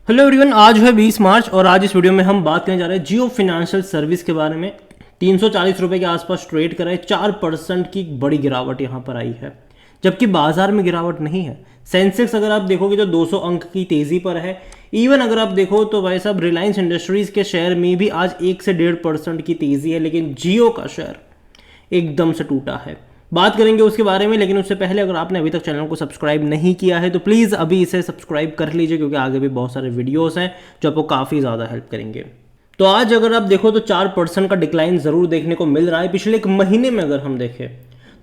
Hello everyone, आज है 20 मार्च और आज इस वीडियो में हम बात करने जा रहे हैं जियो फिनेंशियल सर्विस के बारे में। 340 रुपये के आसपास ट्रेड कर रहा है। 4% की बड़ी गिरावट यहाँ पर आई है, जबकि बाजार में गिरावट नहीं है। सेंसेक्स अगर आप देखोगे तो 200 अंक की तेजी पर है। इवन अगर आप देखो तो भाई साहब रिलायंस इंडस्ट्रीज के शेयर में भी आज 1 से 1.5% की तेजी है, लेकिन जियो का शेयर एकदम से टूटा है। बात करेंगे उसके बारे में, लेकिन उससे पहले अगर आपने अभी तक चैनल को सब्सक्राइब नहीं किया है तो प्लीज़ अभी इसे सब्सक्राइब कर लीजिए, क्योंकि आगे भी बहुत सारे वीडियोस हैं जो आपको काफ़ी ज़्यादा हेल्प करेंगे। तो आज अगर आप देखो तो 4% का डिक्लाइन ज़रूर देखने को मिल रहा है। पिछले एक महीने में अगर हम देखें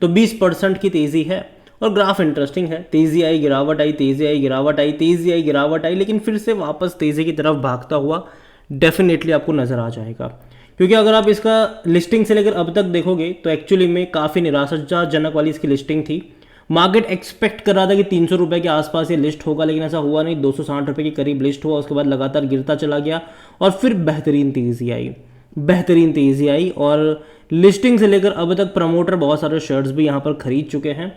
तो 20% की तेज़ी है और ग्राफ इंटरेस्टिंग है। तेज़ी आई, गिरावट आई, तेज़ी आई, गिरावट आई, तेज़ी आई, गिरावट आई, लेकिन फिर से वापस तेज़ी की तरफ भागता हुआ डेफिनेटली आपको नज़र आ जाएगा। क्योंकि अगर आप इसका लिस्टिंग से लेकर अब तक देखोगे तो एक्चुअली में काफ़ी निराशाजनक वाली इसकी लिस्टिंग थी। मार्केट एक्सपेक्ट कर रहा था कि 300 रुपये के आसपास ये लिस्ट होगा, लेकिन ऐसा हुआ नहीं। 260 रुपये के करीब लिस्ट हुआ, उसके बाद लगातार गिरता चला गया और फिर बेहतरीन तेज़ी आई और लिस्टिंग से लेकर अब तक प्रमोटर बहुत सारे शेयर्स भी यहाँ पर खरीद चुके हैं।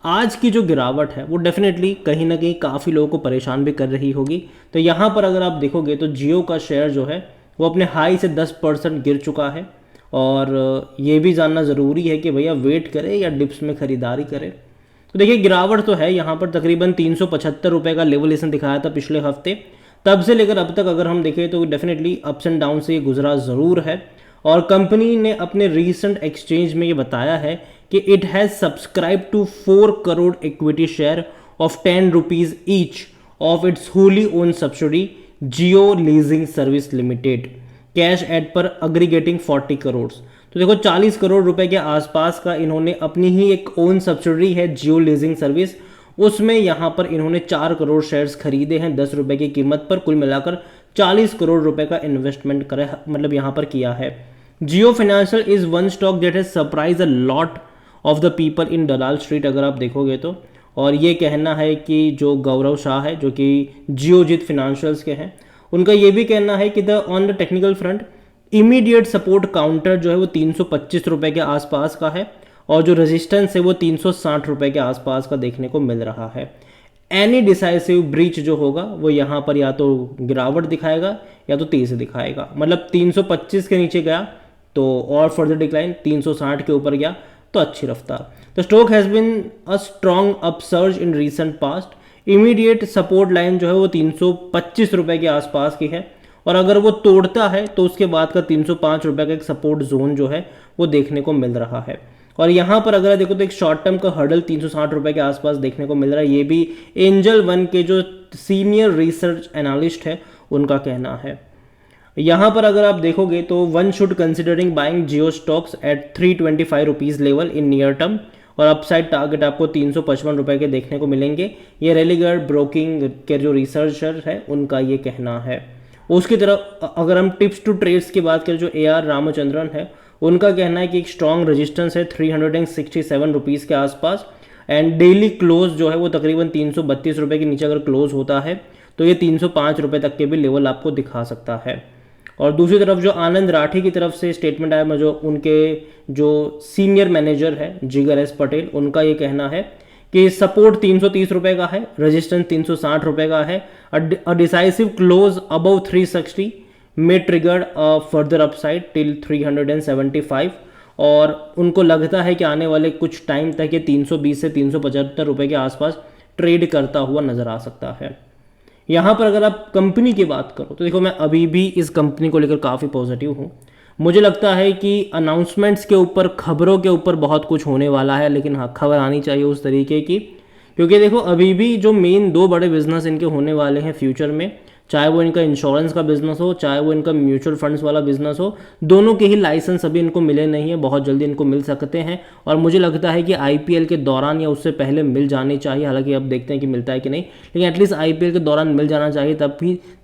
आज की जो गिरावट है वो डेफिनेटली कहीं ना कहीं काफ़ी लोगों को परेशान भी कर रही होगी। तो यहाँ पर अगर आप देखोगे तो जियो का शेयर जो है वो अपने हाई से 10% गिर चुका है। और ये भी जानना ज़रूरी है कि भैया वेट करें या डिप्स में ख़रीदारी करें। तो देखिए गिरावट तो है यहाँ पर। तकरीबन 375 रुपये का लेवल इसने दिखाया था पिछले हफ्ते, तब से लेकर अब तक अगर हम देखें तो डेफिनेटली अप्स एंड डाउन से ये गुजरा ज़रूर है। और कंपनी ने अपने रीसेंट एक्सचेंज में ये बताया है कि it has subscribe to 4 crore equity share of 10 rupees each of its wholly own subsidy Jio leasing service limited, cash at par aggregating 40 crore. तो देखो 40 करोड़ रुपए के आसपास का इन्होंने अपनी ही एक ओन सब्सिडरी है जियो लीजिंग सर्विस, उसमें यहाँ पर इन्होंने 4 करोड़ शेयर्स खरीदे हैं 10 रुपए की कीमत पर। कुल मिलाकर 40 करोड़ रुपए का इन्वेस्टमेंट करे, मतलब यहाँ पर किया है। Jio financial is one stock that has surprise a lot of the people in Dalal Street अगर आप देखोगे तो। और ये कहना है कि जो गौरव शाह है जो कि जियोजित फिनेंशियल्स के हैं, उनका ये भी कहना है कि the on the technical front immediate support counter जो है वो 325 रुपये के आसपास का है और जो रेजिस्टेंस है वो 360 रुपये के आसपास का देखने को मिल रहा है। एनी डिसाइसिव ब्रीच जो होगा वो यहाँ पर या तो गिरावट दिखाएगा या तो तेज दिखाएगा। मतलब 325 के नीचे गया तो और फर्दर डिक्लाइन, 360 के ऊपर गया तो अच्छी रफ्तार। The stock has been a strong upsurge in recent past. Immediate support line जो है वो 325 रुपये के आसपास की है और अगर वो तोड़ता है तो उसके बाद का 305 रुपये का एक सपोर्ट जोन जो है वो देखने को मिल रहा है। और यहाँ पर अगर देखो तो एक शॉर्ट टर्म का हर्डल 360 रुपये के आसपास देखने को मिल रहा है। ये भी एंजल वन के जो सीनियर रिसर्च एनालिस्ट है उनका कहना है। यहाँ पर अगर आप देखोगे तो one should considering buying Jio stocks eight 325 rupees level in near term और अपसाइड टारगेट आपको 355 रुपये के देखने को मिलेंगे। ये रेलीगर्ड ब्रोकिंग के जो रिसर्चर है उनका ये कहना है। उसकी तरफ अगर हम टिप्स टू ट्रेड्स की बात करें, जो AR रामचंद्रन है उनका कहना है कि एक स्ट्रॉन्ग रेजिस्टेंस है 367 रुपीज़ के आसपास एंड डेली क्लोज जो है वो तकरीबन 332 रुपये के नीचे अगर क्लोज होता है तो ये 305 रुपये तक के भी लेवल आपको दिखा सकता है। और दूसरी तरफ जो आनंद राठी की तरफ से स्टेटमेंट आया, जो उनके जो सीनियर मैनेजर है जिगर S पटेल, उनका ये कहना है कि सपोर्ट 330 रुपये का है, रेजिस्टेंस 360 रुपये का है। अ डिसाइसिव क्लोज अबव 360 में triggered a further upside till 375 और उनको लगता है कि आने वाले कुछ टाइम तक ये 320 से 375 रुपये के आसपास ट्रेड करता हुआ नजर आ सकता है। यहाँ पर अगर आप कंपनी की बात करो तो देखो मैं अभी भी इस कंपनी को लेकर काफ़ी पॉजिटिव हूँ। मुझे लगता है कि अनाउंसमेंट्स के ऊपर, खबरों के ऊपर बहुत कुछ होने वाला है, लेकिन हाँ खबर आनी चाहिए उस तरीके की। क्योंकि देखो अभी भी जो मेन 2 बड़े बिजनेस इनके होने वाले हैं फ्यूचर में, चाहे वो इनका इंश्योरेंस का बिजनेस हो चाहे वो इनका म्यूचुअल फंड्स वाला बिजनेस हो, दोनों के ही लाइसेंस अभी इनको मिले नहीं है। बहुत जल्दी इनको मिल सकते हैं और मुझे लगता है कि IPL के दौरान या उससे पहले मिल जाने चाहिए। हालांकि अब देखते हैं कि मिलता है कि नहीं, लेकिन एटलीस्ट IPL के दौरान मिल जाना चाहिए,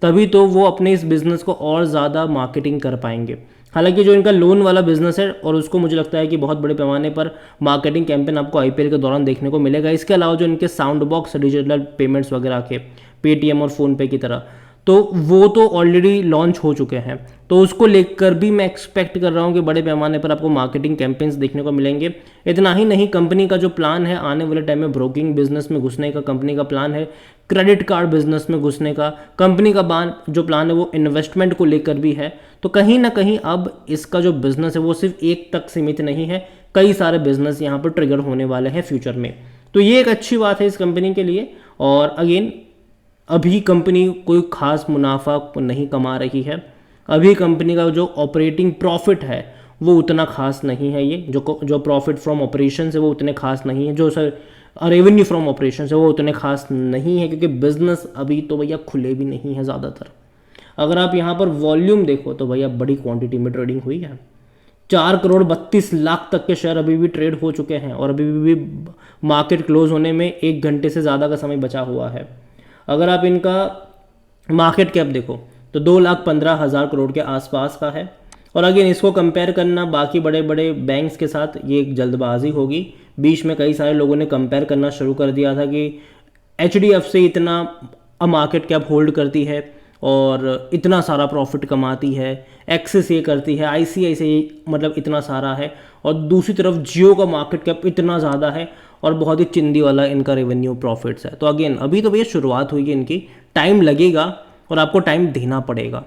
तभी तो वो अपने इस बिज़नेस को और ज़्यादा मार्केटिंग कर पाएंगे। हालांकि जो इनका लोन वाला बिजनेस है और उसको मुझे लगता है कि बहुत बड़े पैमाने पर मार्केटिंग कैंपेन आपको IPL के दौरान देखने को मिलेगा। इसके अलावा जो इनके साउंड बॉक्स डिजिटल पेमेंट्स वगैरह के पेटीएम और फ़ोनपे की तरह, तो वो तो ऑलरेडी लॉन्च हो चुके हैं, तो उसको लेकर भी मैं एक्सपेक्ट कर रहा हूँ कि बड़े पैमाने पर आपको मार्केटिंग कैंपेन्स देखने को मिलेंगे। इतना ही नहीं, कंपनी का जो प्लान है आने वाले टाइम में ब्रोकिंग बिजनेस में घुसने का कंपनी का प्लान है। क्रेडिट कार्ड बिजनेस में घुसने का, कंपनी का जो प्लान है वो इन्वेस्टमेंट को लेकर भी है। तो कहीं ना कहीं अब इसका जो बिजनेस है वो सिर्फ एक तक सीमित नहीं है, कई सारे बिजनेस यहाँ पर ट्रिगर होने वाले हैं फ्यूचर में। तो ये एक अच्छी बात है इस कंपनी के लिए। और अगेन अभी कंपनी कोई खास मुनाफा नहीं कमा रही है, अभी कंपनी का जो ऑपरेटिंग प्रॉफिट है वो उतना खास नहीं है, ये जो प्रॉफिट फ्रॉम ऑपरेशन है वो उतने खास नहीं है, जो रेवेन्यू फ्रॉम ऑपरेशन है वो उतने खास नहीं है, क्योंकि बिजनेस अभी तो भैया खुले भी नहीं है ज़्यादातर। अगर आप यहाँ पर वॉल्यूम देखो तो भैया बड़ी क्वांटिटी में ट्रेडिंग हुई है, 4,32,00,000 तक के शेयर अभी भी ट्रेड हो चुके हैं और अभी भी मार्केट क्लोज होने में 1 घंटे से ज़्यादा का समय बचा हुआ है। अगर आप इनका मार्केट कैप देखो तो 2,15,000 करोड़ के आसपास का है। और अगेन इसको कंपेयर करना बाकी बड़े बड़े बैंक्स के साथ ये एक जल्दबाजी होगी। बीच में कई सारे लोगों ने कंपेयर करना शुरू कर दिया था कि HDFC इतना मार्केट कैप होल्ड करती है और इतना सारा प्रॉफिट कमाती है, एक्सिस ये करती है, ICICI मतलब इतना सारा है, और दूसरी तरफ जियो का मार्केट कैप इतना ज़्यादा है और बहुत ही चिंदी वाला इनका रेवेन्यू प्रॉफिट्स है। तो अगेन अभी तो भैया शुरुआत हुई है इनकी, टाइम लगेगा और आपको टाइम देना पड़ेगा।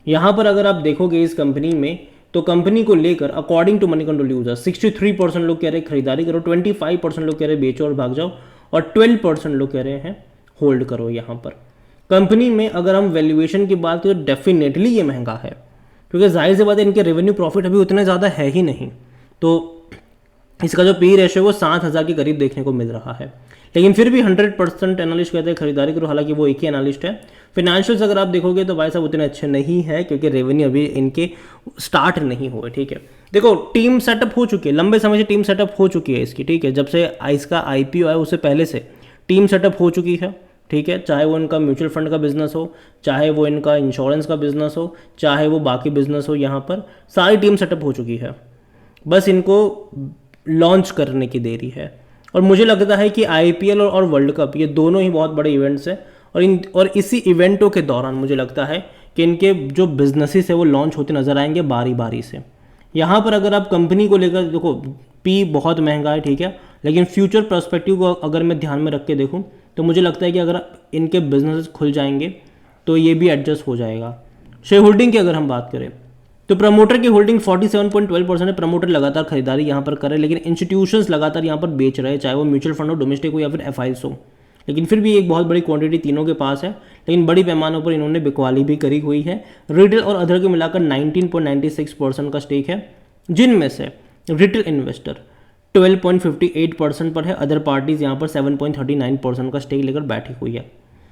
यहाँ पर अगर आप देखोगे इस कंपनी में तो कंपनी को लेकर according to money control user 63% लोग कह रहे हैं खरीदारी करो, 25% लोग कह रहे हैं बेचो और भाग जाओ, और 12% लोग कह रहे हैं होल्ड करो। यहाँ पर कंपनी में अगर हम वैल्यूएशन की बात करें तो डेफिनेटली ये महंगा है, क्योंकि जाहिर सी बात है इनके रेवेन्यू प्रॉफिट अभी उतने ज़्यादा है ही नहीं। तो इसका जो पी रेशियो वो 7,000 के करीब देखने को मिल रहा है। लेकिन फिर भी 100% एनालिस्ट कहते हैं खरीदारी करो, हालांकि वो एक ही एनालिस्ट है। फिनेंशियल्स अगर आप देखोगे तो भाई साहब उतने अच्छे नहीं है, क्योंकि रेवेन्यू अभी इनके स्टार्ट नहीं हुए। ठीक है, देखो टीम सेटअप हो चुकी है, लंबे समय से टीम सेटअप हो चुकी है इसकी। ठीक है, जब से इसका IPO है उससे पहले से टीम सेटअप हो चुकी है। ठीक है, चाहे वो इनका म्यूचुअल फंड का बिजनेस हो, चाहे वो इनका इंश्योरेंस का बिजनेस हो, चाहे वो बाकी बिजनेस हो, यहाँ पर सारी टीम सेटअप हो चुकी है, बस इनको लॉन्च करने की देरी है। और मुझे लगता है कि IPL और वर्ल्ड कप ये दोनों ही बहुत बड़े इवेंट्स हैं, और इसी इवेंटों के दौरान मुझे लगता है कि इनके जो बिजनेसेस है वो लॉन्च होते नजर आएंगे बारी बारी से। यहाँ पर अगर आप कंपनी को लेकर देखो, पी बहुत महंगा है, ठीक है, लेकिन फ्यूचर पर्सपेक्टिव को अगर मैं ध्यान में रख के देखूँ तो मुझे लगता है कि अगर इनके बिजनेस खुल जाएंगे तो ये भी एडजस्ट हो जाएगा। शेयर होल्डिंग की अगर हम बात करें तो प्रमोटर की होल्डिंग 47.12% है। प्रमोटर लगातार खरीदारी यहाँ पर कर रहे हैं, लेकिन इंस्टीट्यूशंस लगातार यहाँ पर बेच रहे हैं, चाहे वो म्यूचुअल फंड हो, डोमेस्टिक हो या फिर FIs हो। लेकिन फिर भी एक बहुत बड़ी क्वांटिटी तीनों के पास है, लेकिन बड़ी पैमानों पर इन्होंने बिकवाली भी करी हुई है। रिटेल और अदर के मिलाकर 19.96% का स्टेक है, जिनमें से रिटेल इन्वेस्टर 12.58% पर है, अदर पार्टीज यहाँ पर 7.39% का स्टेक लेकर बैठी हुई है।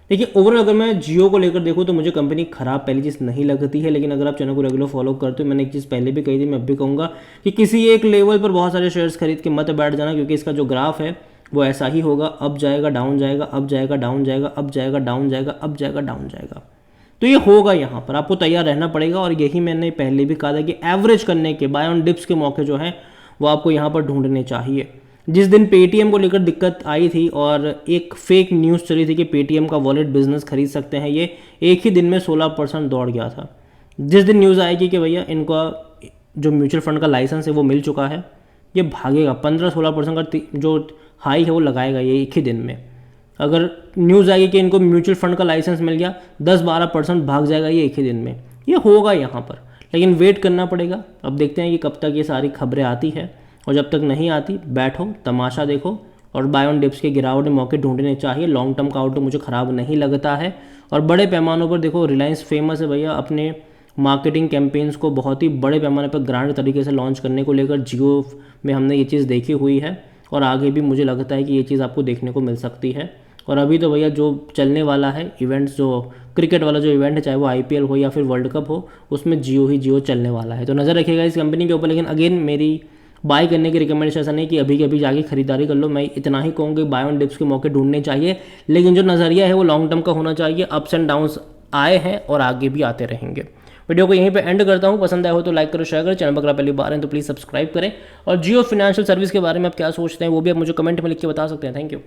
देखिए ओवरऑल अगर मैं जियो को लेकर देखूँ तो मुझे कंपनी खराब पहली चीज़ नहीं लगती है, लेकिन अगर आप चैनल को रेगुलर फॉलो करते हो, मैंने एक चीज़ पहले भी कही थी, मैं अब भी कहूँगा कि किसी एक लेवल पर बहुत सारे शेयर्स खरीद के मत बैठ जाना, क्योंकि इसका जो ग्राफ है वो ऐसा ही होगा, अप जाएगा डाउन जाएगा, अप जाएगा डाउन जाएगा, अप जाएगा डाउन जाएगा, अप जाएगा डाउन जाएगा। तो ये होगा, यहाँ पर आपको तैयार रहना पड़ेगा। और यही मैंने पहले भी कहा था कि एवरेज करने के, बाय ऑन डिप्स के मौके जो हैं वो आपको यहाँ पर ढूंढने चाहिए। जिस दिन पेटीएम को लेकर दिक्कत आई थी और एक फेक न्यूज़ चली थी कि पेटीएम का वॉलेट बिजनेस खरीद सकते हैं, ये एक ही दिन में 16% दौड़ गया था। जिस दिन न्यूज़ आएगी कि भैया इनका जो म्यूचुअल फंड का लाइसेंस है वो मिल चुका है, ये भागेगा, 15-16% का जो हाई है वो लगाएगा ये एक ही दिन में। अगर न्यूज़ आएगी कि इनको म्यूचुअल फंड का लाइसेंस मिल गया, 10-12% भाग जाएगा ये एक ही दिन में। ये होगा यहाँ पर, लेकिन वेट करना पड़ेगा। अब देखते हैं कि कब तक ये सारी खबरें आती है, और जब तक नहीं आती बैठो, तमाशा देखो और बाय ऑन डिप्स के गिरावट में मौके ढूंढने चाहिए। लॉन्ग टर्म का आउटलुक मुझे ख़राब नहीं लगता है। और बड़े पैमानों पर देखो, रिलायंस फेमस है भैया अपने मार्केटिंग कैंपेन्स को बहुत ही बड़े पैमाने पर ग्रांड तरीके से लॉन्च करने को लेकर। जियो में हमने ये चीज़ देखी हुई है और आगे भी मुझे लगता है कि ये चीज़ आपको देखने को मिल सकती है। और अभी तो भैया जो चलने वाला है इवेंट्स, जो क्रिकेट वाला जो इवेंट है, चाहे वो IPL हो या फिर वर्ल्ड कप हो, उसमें जियो चलने वाला है। तो नज़र रखिएगा इस कंपनी के ऊपर। लेकिन अगेन मेरी बाय करने की रिकमेंडेशन ऐसा नहीं कि अभी के अभी जाके खरीदारी कर लो, मैं इतना ही कहूँगी बाय ऑन डिप्स के मौके ढूंढने चाहिए, लेकिन जो नज़रिया है वो लॉन्ग टर्म का होना चाहिए। अप्स एंड डाउन्स आए हैं और आगे भी आते रहेंगे। वीडियो को यहीं पे एंड करता हूँ। पसंद आया हो तो लाइक करो, शेयर करो, चैनल पर अगर पहली बार हैं तो प्लीज़ सब्सक्राइब करें। और जियो फाइनेंशियल सर्विस के बारे में आप क्या सोचते हैं वो भी आप मुझे कमेंट में लिख के बता सकते हैं। Thank you.